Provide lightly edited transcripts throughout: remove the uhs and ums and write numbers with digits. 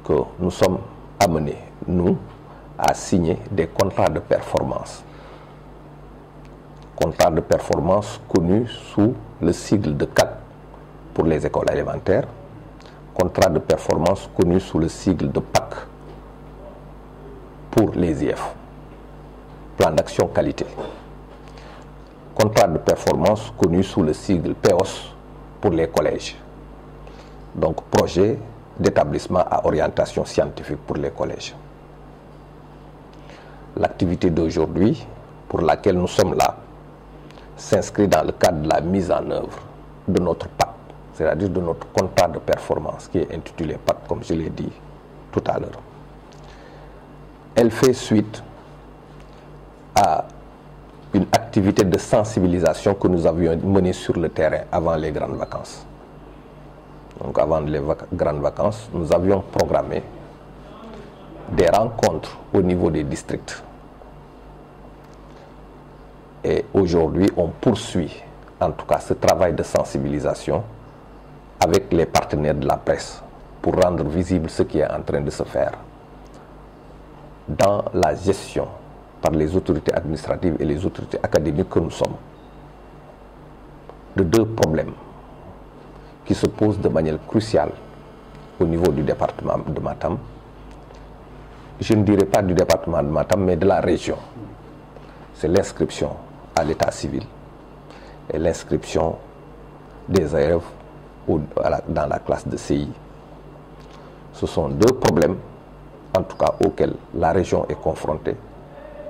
que nous sommes amenés, nous, à signer des contrats de performance. Contrats de performance connus sous le sigle de CAC pour les écoles élémentaires, contrat de performance connu sous le sigle de PAC pour les IF, plan d'action qualité. Contrat de performance connu sous le sigle PEOS pour les collèges. Donc projet d'établissement à orientation scientifique pour les collèges. L'activité d'aujourd'hui pour laquelle nous sommes là s'inscrit dans le cadre de la mise en œuvre de notre PAC, c'est-à-dire de notre contrat de performance qui est intitulé PAC, comme je l'ai dit tout à l'heure. Elle fait suite à une activité de sensibilisation que nous avions menée sur le terrain avant les grandes vacances. Donc avant les grandes vacances, nous avions programmé des rencontres au niveau des districts. Et aujourd'hui, on poursuit en tout cas ce travail de sensibilisation avec les partenaires de la presse pour rendre visible ce qui est en train de se faire dans la gestion par les autorités administratives et les autorités académiques que nous sommes de deux problèmes qui se posent de manière cruciale au niveau du département de Matam. Je ne dirais pas du département de Matam, mais de la région. C'est l'inscription à l'état civil et l'inscription des élèves dans la classe de CI. Ce sont deux problèmes, en tout cas, auxquels la région est confrontée,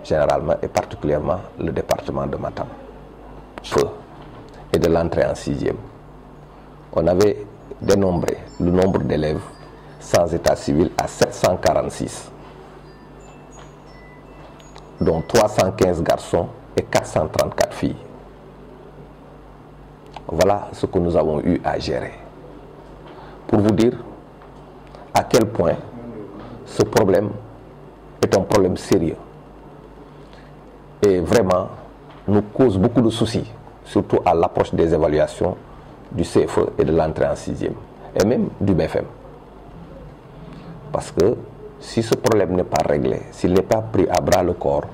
généralement et particulièrement le département de Matam. Et de l'entrée en sixième. On avait dénombré le nombre d'élèves sans état civil à 746, dont 315 garçons et 434 filles. Voilà ce que nous avons eu à gérer. Pour vous dire à quel point ce problème est un problème sérieux et vraiment nous cause beaucoup de soucis, surtout à l'approche des évaluations du CFE et de l'entrée en sixième, et même du BFM. Parce que si ce problème n'est pas réglé, s'il n'est pas pris à bras le corps,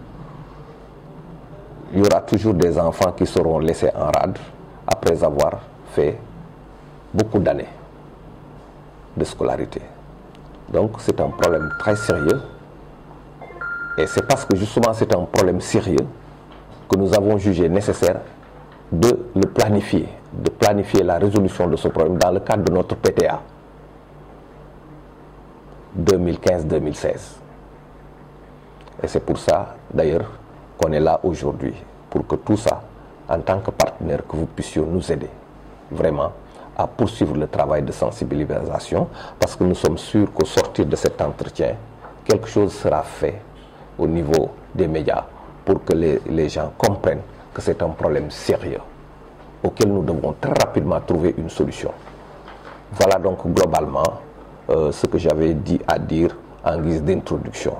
il y aura toujours des enfants qui seront laissés en rade après avoir fait beaucoup d'années de scolarité. Donc c'est un problème très sérieux. Et c'est parce que justement c'est un problème sérieux que nous avons jugé nécessaire de le planifier, de planifier la résolution de ce problème dans le cadre de notre PTA 2015-2016. Et c'est pour ça d'ailleurs qu'on est là aujourd'hui, pour que tout ça, en tant que partenaire, que vous puissiez nous aider vraiment à poursuivre le travail de sensibilisation, parce que nous sommes sûrs qu'au sortir de cet entretien, quelque chose sera fait au niveau des médias pour que les gens comprennent que c'est un problème sérieux auquel nous devons très rapidement trouver une solution. Voilà donc globalement ce que j'avais dit à dire en guise d'introduction.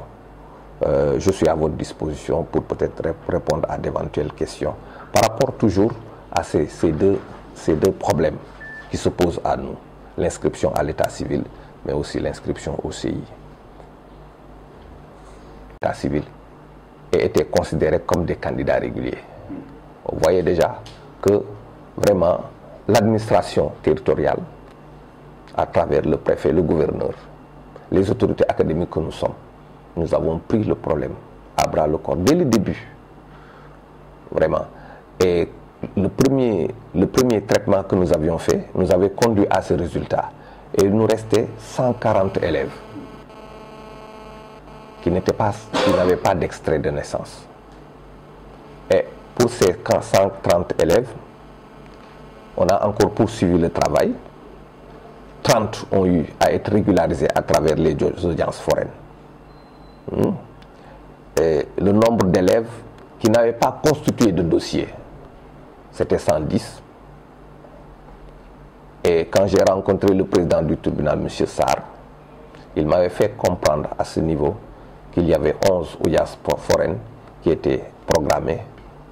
Je suis à votre disposition pour peut-être répondre à d'éventuelles questions par rapport toujours à ces deux problèmes qui se posent à nous, l'inscription à l'état civil, mais aussi l'inscription au CI. L'état civil et étaient considérés comme des candidats réguliers. Vous voyez déjà que vraiment l'administration territoriale, à travers le préfet, le gouverneur, les autorités académiques que nous sommes, nous avons pris le problème à bras le corps dès le début. Vraiment. Et le premier traitement que nous avions fait nous avait conduit à ce résultat. Et il nous restait 140 élèves qui n'avaient pas d'extrait de naissance. Et pour ces 130 élèves, on a encore poursuivi le travail. 30 ont eu à être régularisés à travers les audiences foraines. Et le nombre d'élèves qui n'avaient pas constitué de dossier, c'était 110. Et quand j'ai rencontré le président du tribunal, M. Sarr, il m'avait fait comprendre à ce niveau qu'il y avait 11 audiences foraines qui étaient programmées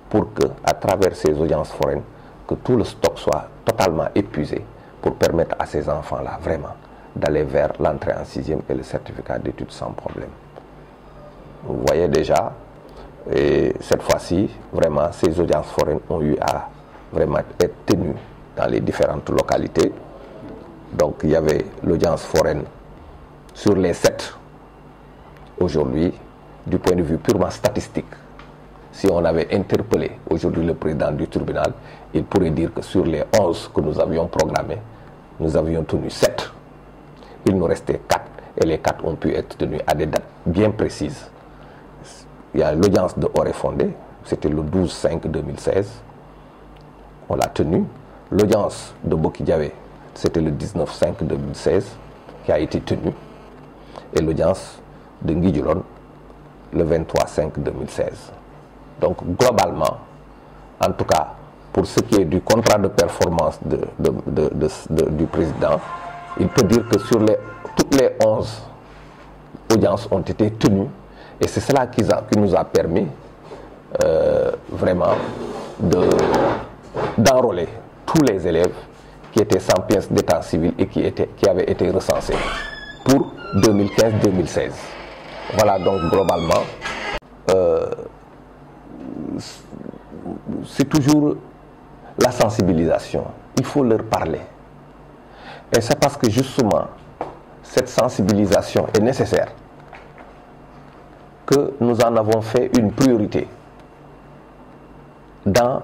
pour que, à travers ces audiences foraines, que tout le stock soit totalement épuisé pour permettre à ces enfants-là vraiment d'aller vers l'entrée en 6e et le certificat d'études sans problème. Vous voyez déjà, et cette fois-ci, vraiment, ces audiences foraines ont eu à vraiment être tenues dans les différentes localités. Donc, il y avait l'audience foraine sur les 7 aujourd'hui, du point de vue purement statistique. Si on avait interpellé aujourd'hui le président du tribunal, il pourrait dire que sur les 11 que nous avions programmés, nous avions tenu 7. Il nous restait 4 et les 4 ont pu être tenus à des dates bien précises. Il y a l'audience de Oré-Fondé, c'était le 12/5/2016, on l'a tenu. L'audience de Bokidiawé, c'était le 19/5/2016 qui a été tenue. Et l'audience de Nguidjolone, le 23/5/2016. Donc globalement, en tout cas, pour ce qui est du contrat de performance du président, il peut dire que sur toutes les 11 audiences ont été tenues. Et c'est cela qui nous a permis vraiment d'enrôler tous les élèves qui étaient sans pièce d'état civil et qui avaient été recensés pour 2015-2016. Voilà donc globalement, c'est toujours la sensibilisation. Il faut leur parler. Et c'est parce que justement, cette sensibilisation est nécessaire que nous en avons fait une priorité dans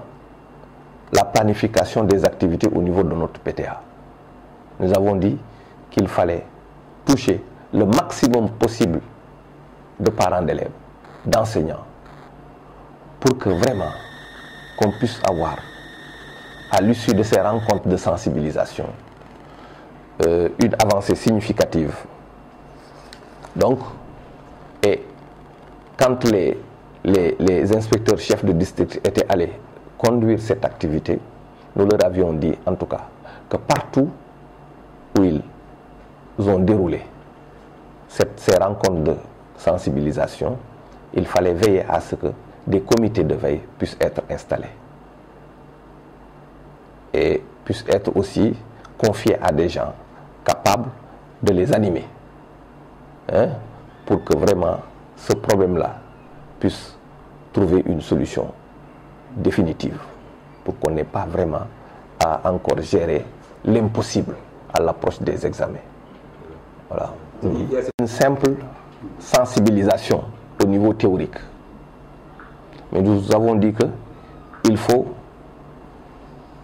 la planification des activités au niveau de notre PTA. Nous avons dit qu'il fallait toucher le maximum possible de parents d'élèves, d'enseignants, pour que vraiment qu'on puisse avoir, à l'issue de ces rencontres de sensibilisation, une avancée significative. Donc, et quand les inspecteurs chefs de district étaient allés conduire cette activité, nous leur avions dit en tout cas que partout où ils ont déroulé ces rencontres de sensibilisation, il fallait veiller à ce que des comités de veille puissent être installés et puissent être aussi confiés à des gens capables de les animer, hein, pour que vraiment ce problème-là puisse trouver une solution définitive, pour qu'on n'ait pas vraiment à encore gérer l'impossible à l'approche des examens. Voilà. Une simple sensibilisation au niveau théorique. Mais nous avons dit qu'il faut,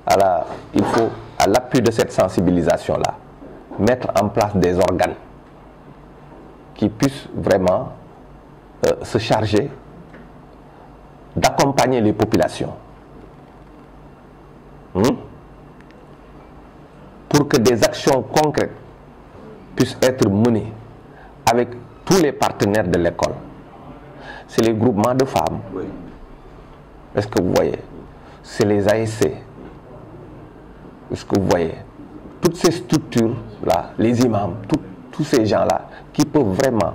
à l'appui de cette sensibilisation-là, mettre en place des organes qui puissent vraiment se charger d'accompagner les populations pour que des actions concrètes puissent être menées avec tous les partenaires de l'école. C'est les groupements de femmes. Oui. Est-ce que vous voyez? C'est les ASC. Est-ce que vous voyez? Toutes ces structures-là, les imams, tous ces gens-là qui peuvent vraiment,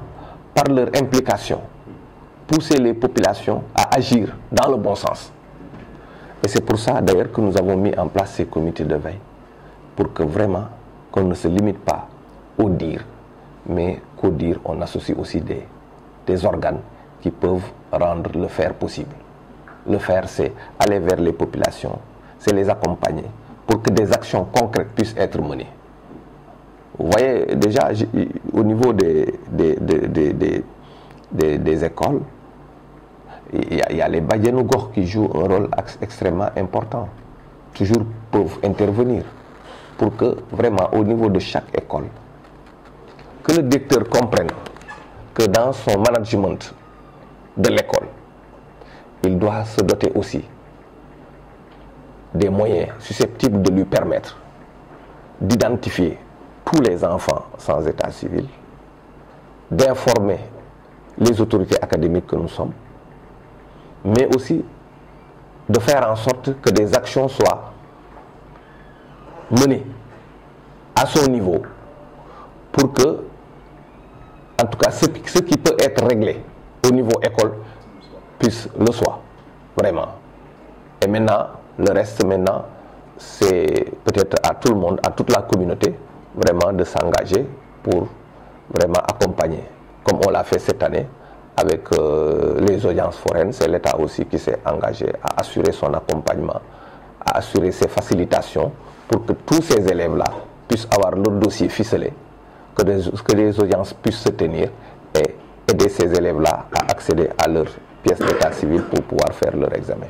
par leur implication, pousser les populations à agir dans le bon sens. Et c'est pour ça d'ailleurs que nous avons mis en place ces comités de veille, pour que vraiment qu'on ne se limite pas au dire, mais qu'au dire on associe aussi des organes qui peuvent rendre le faire possible. Le faire, c'est aller vers les populations, c'est les accompagner pour que des actions concrètes puissent être menées. Vous voyez déjà au niveau des écoles, il y a les Badianougor qui jouent un rôle extrêmement important, toujours peuvent intervenir pour que vraiment au niveau de chaque école, que le directeur comprenne que dans son management de l'école, il doit se doter aussi des moyens susceptibles de lui permettre d'identifier tous les enfants sans état civil, d'informer les autorités académiques que nous sommes, mais aussi de faire en sorte que des actions soient menées à son niveau pour que, en tout cas, ce qui peut être réglé au niveau école puisse le soit, vraiment. Et maintenant, le reste maintenant, c'est peut-être à tout le monde, à toute la communauté, vraiment de s'engager pour vraiment accompagner, comme on l'a fait cette année avec les audiences foraines. C'est l'État aussi qui s'est engagé à assurer son accompagnement, à assurer ses facilitations pour que tous ces élèves-là puissent avoir leur dossier ficelé, que les audiences puissent se tenir et aider ces élèves-là à accéder à leur pièce d'état civil pour pouvoir faire leur examen.